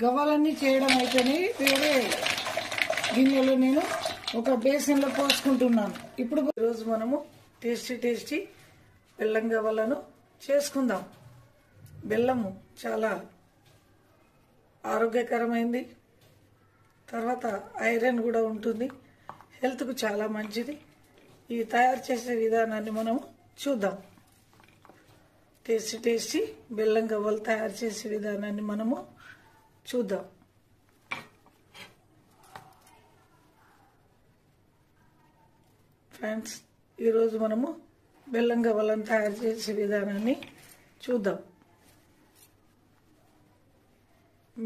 గవ్వలన్నీ చేయడం అయితేనే వేరే గిన్నెలో నేను ఒక బేసిన్లో పోసుకుంటున్నాను. ఇప్పుడు ఈరోజు మనము టేస్టీ బెల్లం గవ్వలను చేసుకుందాం. బెల్లము చాలా ఆరోగ్యకరమైంది, తర్వాత ఐరన్ కూడా ఉంటుంది, హెల్త్కు చాలా మంచిది. ఇవి తయారు చేసే విధానాన్ని మనము చూద్దాం. టేస్టీ బెల్లం గవ్వలు తయారు చేసే విధానాన్ని మనము చూద్దాం. ఫ్రెండ్స్, ఈరోజు మనము బెల్లం గవ్వలను తయారు చేసే విధానాన్ని చూద్దాం.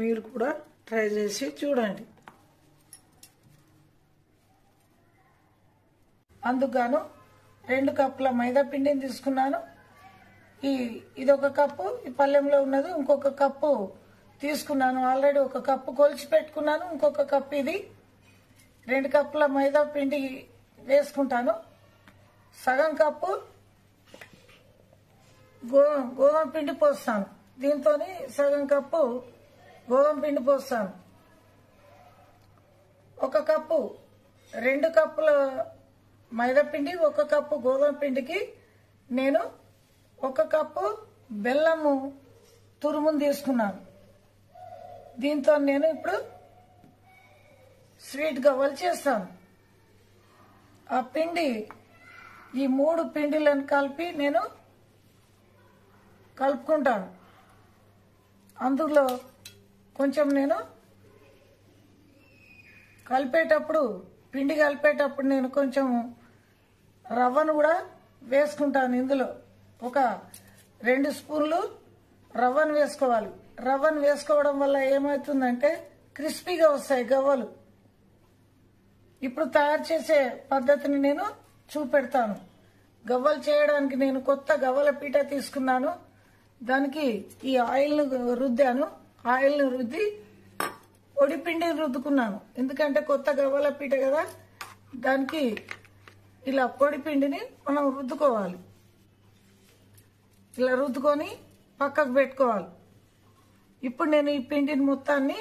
మీరు కూడా ట్రై చేసి చూడండి. అందుకు 2 కప్పుల మైదా పిండిని తీసుకున్నాను. ఇదొక కప్పు, ఈ పళ్ళెంలో ఉన్నది ఇంకొక కప్పు తీసుకున్నాను. ఆల్రెడీ ఒక కప్పు కొలిచి పెట్టుకున్నాను, ఇంకొక కప్పు ఇది. 2 కప్పుల మైదా పిండి వేసుకుంటాను. సగం కప్పు గోధుమ పిండి పోస్తాను. దీంతో సగం కప్పు గోధుమ పిండి పోస్తాను. 1 కప్పు 2 కప్పుల మైదా పిండి 1 కప్పు గోధుమ పిండికి నేను 1 కప్పు బెల్లము తురుమును తీసుకున్నాను. దీంతో నేను ఇప్పుడు స్వీట్ గవ్వలు చేస్తాను. ఆ పిండి, ఈ 3 పిండిలను కలిపి నేను కలుపుకుంటాను. అందులో కొంచెం నేను పిండి కలిపేటప్పుడు నేను కొంచెం రవ్వను కూడా వేసుకుంటాను. ఇందులో ఒక 2 స్పూన్లు రవ్వను వేసుకోవాలి. రవ్వను వేసుకోవడం వల్ల ఏమవుతుందంటే క్రిస్పీగా వస్తాయి గవ్వలు. ఇప్పుడు తయారు చేసే పద్ధతిని నేను చూపెడతాను. గవ్వలు చేయడానికి నేను కొత్త గవ్వల పీట తీసుకున్నాను. దానికి ఈ ఆయిల్ను రుద్దాను. ఆయిల్ను రుద్ది పొడి పిండిని రుద్దుకున్నాను. ఎందుకంటే కొత్త గవ్వల పీట కదా, దానికి ఇలా పొడి పిండిని మనం రుద్దుకోవాలి. ఇలా రుద్దుకొని పక్కకు పెట్టుకోవాలి. ఇప్పుడు నేను ఈ పిండిని మొత్తాన్ని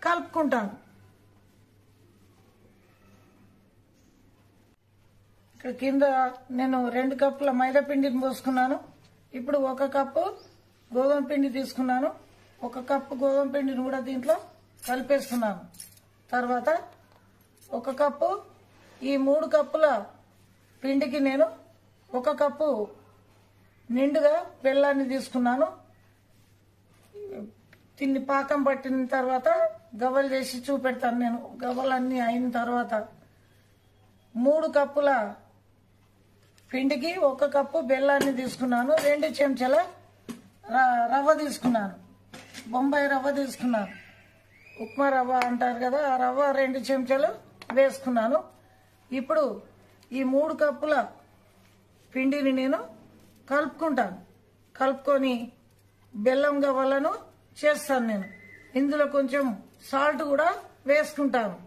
కలుపుకుంటాను. ఇక్కడ కింద నేను 2 కప్పుల మైదా పిండిని పోసుకున్నాను. ఇప్పుడు 1 కప్పు గోధుమ పిండి తీసుకున్నాను. 1 కప్పు గోధుమ పిండిని కూడా దీంట్లో కలిపేస్తున్నాను. తర్వాత 1 కప్పు, ఈ 3 కప్పుల పిండికి నేను 1 కప్పు నిండుగా బెల్లాన్ని తీసుకున్నాను. దీన్ని పాకం పట్టిన తర్వాత గవ్వలు చేసి చూపెడతాను. నేను గవ్వలన్నీ అయిన తర్వాత 3 కప్పుల పిండికి 1 కప్పు బెల్లాన్ని తీసుకున్నాను. 2 చెంచాల రవ్వ తీసుకున్నాను. బొంబాయి రవ్వ తీసుకున్నాను. ఉప్మా రవ్వ అంటారు కదా, ఆ రవ్వ 2 చెంచాలు వేసుకున్నాను. ఇప్పుడు ఈ 3 కప్పుల పిండిని నేను కలుపుకుంటాను. కలుపుకొని బెల్లం గవ్వలను చేస్తాను. నేను ఇందులో కొంచెం సాల్ట్ కూడా వేసుకుంటాను.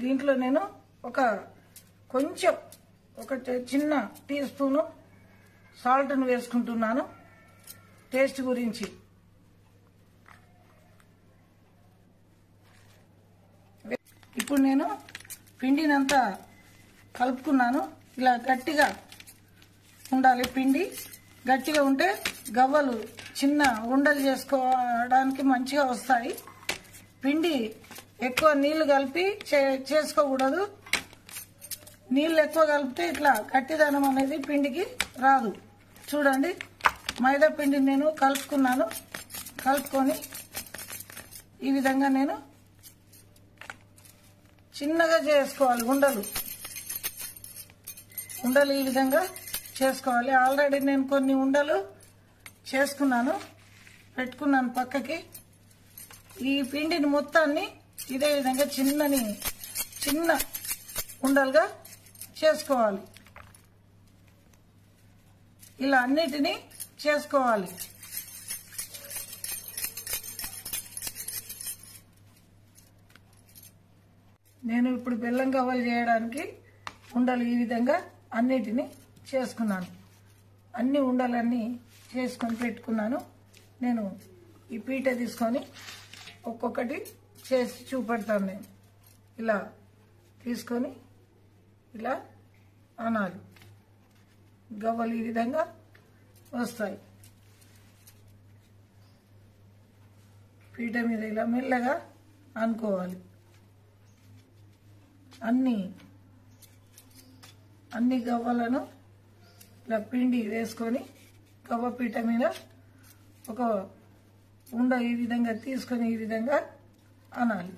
దీంట్లో నేను ఒక చిన్న టీ స్పూను సాల్ట్ను వేసుకుంటున్నాను టేస్ట్ గురించి. ఇప్పుడు నేను పిండినంతా కలుపుకున్నాను. ఇలా గట్టిగా ఉండాలి. పిండి గట్టిగా ఉంటే గవ్వలు చిన్న ఉండలు చేసుకోవడానికి మంచిగా వస్తాయి. పిండి ఎక్కువ నీళ్లు కలిపి చేసుకోకూడదు. నీళ్ళు ఎక్కువ కలిపితే ఇట్లా గట్టిదనం అనేది పిండికి రాదు. చూడండి, మైదా పిండిని నేను కలుపుకున్నాను. కలుపుకొని ఈ విధంగా నేను చిన్నగా చేసుకోవాలి. ఉండలు ఈ విధంగా చేసుకోవాలి. ఆల్రెడీ నేను కొన్ని ఉండలు చేసుకున్నాను, పెట్టుకున్నాను పక్కకి. ఈ పిండిని మొత్తాన్ని ఇదే విధంగా చిన్న ఉండలుగా చేసుకోవాలి. ఇలా అన్నిటినీ చేసుకోవాలి. నేను ఇప్పుడు బెల్లం గవ్వలు చేయడానికి ఉండలు ఈ విధంగా అన్నిటినీ చేసుకున్నాను. అన్ని ఉండలన్నీ చేసుకొని పెట్టుకున్నాను. నేను ఈ పీట తీసుకొని ఒక్కొక్కటి చేసి చూపెడతాను. నేను ఇలా తీసుకొని ఇలా అనాలి. గవ్వలు ఈ విధంగా వస్తాయి. పీట మీద ఇలా మెల్లగా అనుకోవాలి. అన్ని గవ్వలను ఇలా పిండి వేసుకొని గవ్వ పీట మీద ఒక ఉండ ఈ విధంగా తీసుకొని ఈ విధంగా అనాలి.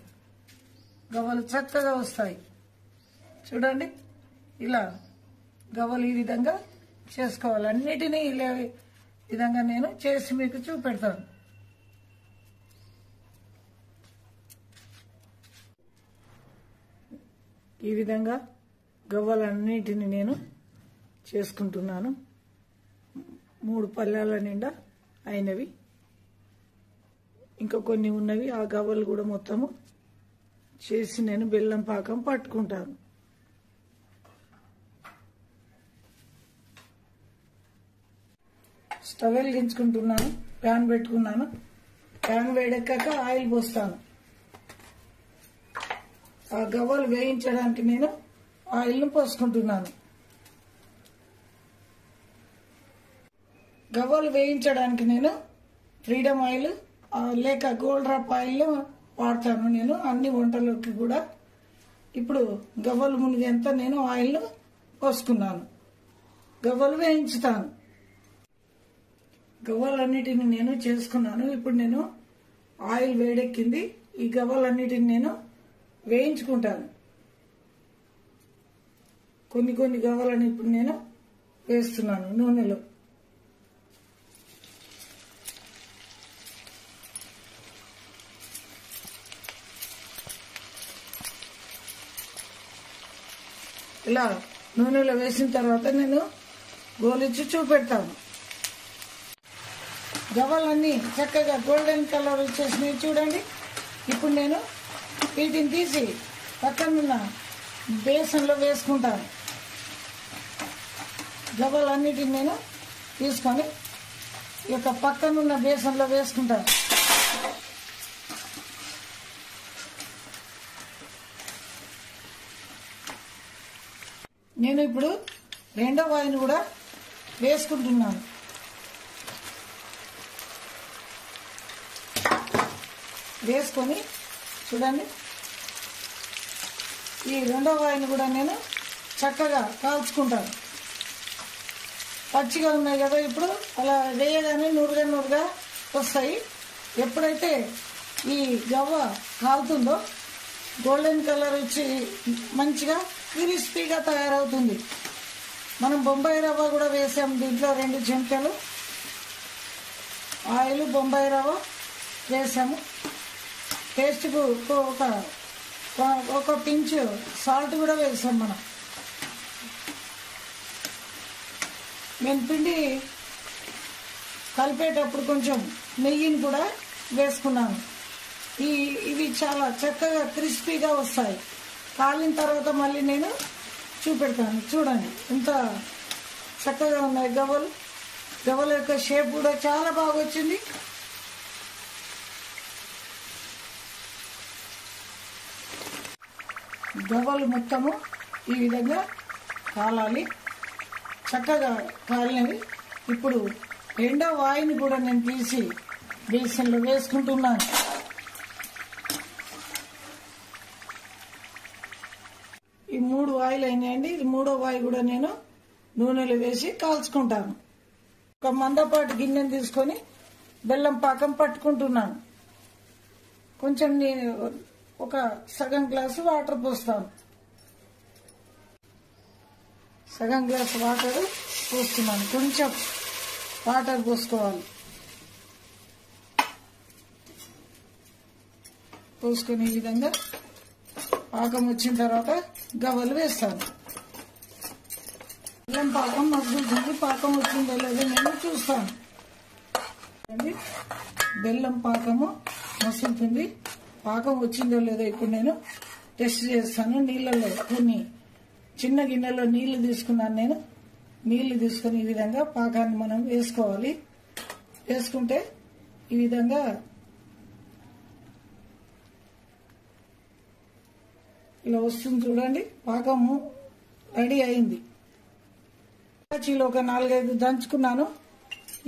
గవ్వలు చక్కగా వస్తాయి. చూడండి, ఇలా గవ్వలు ఈ విధంగా చేసుకోవాలి. అన్నిటినీ ఇలా విధంగా నేను చేసి మీకు చూపెడతాను. ఈ విధంగా గవ్వలన్నిటిని నేను చేసుకుంటున్నాను. 3 పళ్ళాల నిండా అయినవి, ఇంకా కొన్ని ఉన్నవి. ఆ గవ్వలు కూడా మొత్తము చేసి నేను బెల్లం పాకం పట్టుకుంటాను. స్టవ్ వెలిగించుకుంటున్నాను. ప్యాన్ పెట్టుకున్నాను. ప్యాన్ వేడెక్కాక ఆయిల్ పోస్తాను. ఆ గవ్వలు వేయించడానికి నేను ఆయిల్ను పోసుకుంటున్నాను. గవ్వలు వేయించడానికి నేను ఫ్రీడమ్ ఆయిల్ లేక గోల్డ్ డ్రాప్ ఆయిల్ వాడతాను. నేను అన్ని వంటలకి కూడా ఇప్పుడు గవ్వలు మునిగేంత నేను ఆయిల్ పోసుకున్నాను. గవ్వలు వేయించుతాను. గవ్వలన్నిటిని నేను చేసుకున్నాను. ఇప్పుడు నేను ఆయిల్ వేడెక్కింది. ఈ గవ్వలన్నిటిని నేను వేయించుకుంటాను. కొన్ని గవ్వలను ఇప్పుడు నేను వేస్తున్నాను నూనెలో. ఇలా నూనెలో వేసిన తర్వాత నేను గోలించి చూపెడతాను. గవ్వలన్నీ చక్కగా గోల్డెన్ కలర్ వచ్చేసినాయి చూడండి. ఇప్పుడు నేను వీటిని తీసి పక్కనున్న బేసన్లో వేసుకుంటాను. గవ్వలన్నిటిని నేను తీసుకొని ఈ యొక్క పక్కనున్న బేసన్లో వేసుకుంటాను. నేను ఇప్పుడు రెండో వాయిని కూడా వేసుకుంటున్నాను. వేసుకొని చూడండి, ఈ రెండో వాయిని కూడా నేను చక్కగా కాల్చుకుంటాను. పచ్చిగా ఉన్నాయి కదా, ఇప్పుడు అలా వేయగానే నూరుగా వస్తాయి. ఎప్పుడైతే ఈ గవ్వ కాలుతుందో గోల్డెన్ కలర్ వచ్చి మంచిగా క్రిస్పీగా తయారవుతుంది. మనం బొంబాయి రవ్వ కూడా వేసాం దీంట్లో. 2 చెంచాలు ఆయిల్, బొంబాయి రవ్వ వేసాము. టేస్ట్కు ఒక పించ్ సాల్ట్ కూడా వేసాం మనం. నేను పిండి కలిపేటప్పుడు కొంచెం నెయ్యిని కూడా వేసుకున్నాను. ఇవి చాలా చక్కగా క్రిస్పీగా వస్తాయి. కాలిన తర్వాత మళ్ళీ నేను చూపెడతాను. చూడండి ఎంత చక్కగా ఉన్నాయి గవ్వలు. గవ్వల యొక్క షేప్ కూడా చాలా బాగా వచ్చింది. గవ్వలు మొత్తము ఈ విధంగా కాలాలి. చక్కగా కాలినవి. ఇప్పుడు రెండో వాయిని కూడా నేను తీసి బేసన్లో వేసుకుంటున్నాను. ఈ 3 వాయిలు అయినాయండి. ఇది 3వ వాయి కూడా నేను నూనెలో వేసి కాల్చుకుంటాను. ఒక మందపాటి గిన్నెను తీసుకొని బెల్లం పాకం పట్టుకుంటున్నాను. కొంచెం నేను ఒక సగం గ్లాసు వాటర్ పోస్తాను. సగం గ్లాసు వాటర్ పోస్తున్నాను. కొంచెం వాటర్ పోసుకోవాలి. పోసుకొని ఈ విధంగా పాకం వచ్చిన తర్వాత గవ్వలు వేస్తాను. బెల్లం పాకం మగ్గుతుంది. పాకం వచ్చిందో లేదో నేను చూస్తాను. బెల్లం పాకము మసులుతుంది. పాకం వచ్చిందో లేదో ఇప్పుడు నేను టెస్ట్ చేస్తాను. నీళ్ళలో కొన్ని చిన్న గిన్నెలో నీళ్లు తీసుకున్నాను. నేను నీళ్లు తీసుకుని ఈ విధంగా పాకాన్ని మనం వేసుకోవాలి. వేసుకుంటే ఈ విధంగా ఇలా వస్తుంది చూడండి. పాకము రెడీ అయింది. ఇలాచీలు ఒక 4-5 దంచుకున్నాను.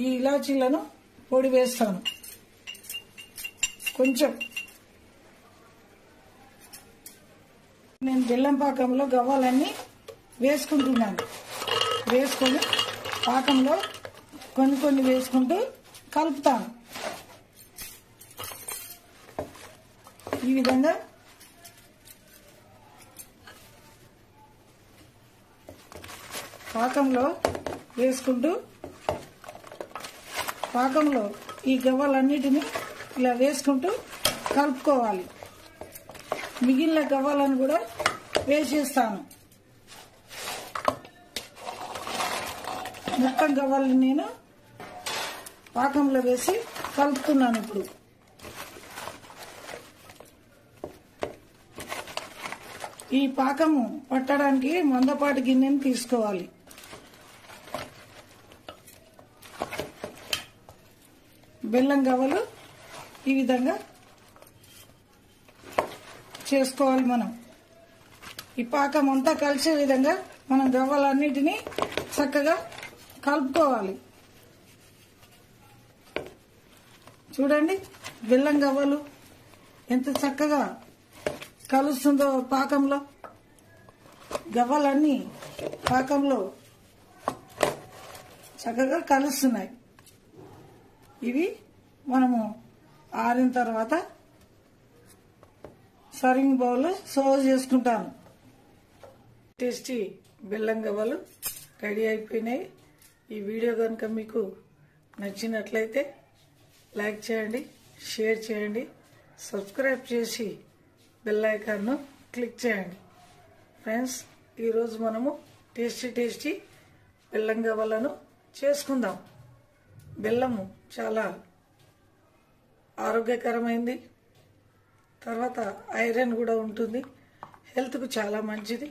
ఈ ఇలాచీలను పొడి వేస్తాను. కొంచెం నేను బెల్లం పాకంలో గవ్వలన్నీ వేసుకుంటున్నాను. వేసుకొని పాకంలో కొన్ని వేసుకుంటూ కలుపుతాను. ఈ విధంగా పాకంలో వేసుకుంటూ పాకంలో ఈ గవ్వలన్నిటిని ఇలా వేసుకుంటూ కలుపుకోవాలి. మిగిలిన గవ్వలను కూడా వేసేస్తాను. మొత్తం గవ్వల్ని నేను పాకంలో వేసి కలుపుతున్నాను. ఇప్పుడు ఈ పాకము పట్టడానికి మందపాటి గిన్నెని తీసుకోవాలి. బెల్లం గవ్వలు ఈ విధంగా చేసుకోవాలి. మనం ఈ పాకం అంతా కలిసే విధంగా మనం గవ్వలన్నిటినీ చక్కగా కలుపుకోవాలి. చూడండి బెల్లం గవ్వలు ఎంత చక్కగా కలుస్తుందో పాకంలో. గవ్వలన్నీ పాకంలో చక్కగా కలుస్తున్నాయి. ఇవి మనము ఆరిన తర్వాత సర్వింగ్ బౌల్ సర్వ్ చేసుకుంటాను. టేస్టీ బెల్లం గవ్వలు రెడీ అయిపోయినాయి. ఈ వీడియో కనుక మీకు నచ్చినట్లయితే లైక్ చేయండి, షేర్ చేయండి, సబ్స్క్రైబ్ చేసి బెల్ ఐకాన్ను క్లిక్ చేయండి. ఫ్రెండ్స్, ఈరోజు మనము టేస్టీ బెల్లం గవ్వలను చేసుకుందాం. బెల్లము చాలా ఆరోగ్యకరమైంది. తర్వాత ఐరన్ కూడా ఉంటుంది. హెల్త్కు చాలా మంచిది.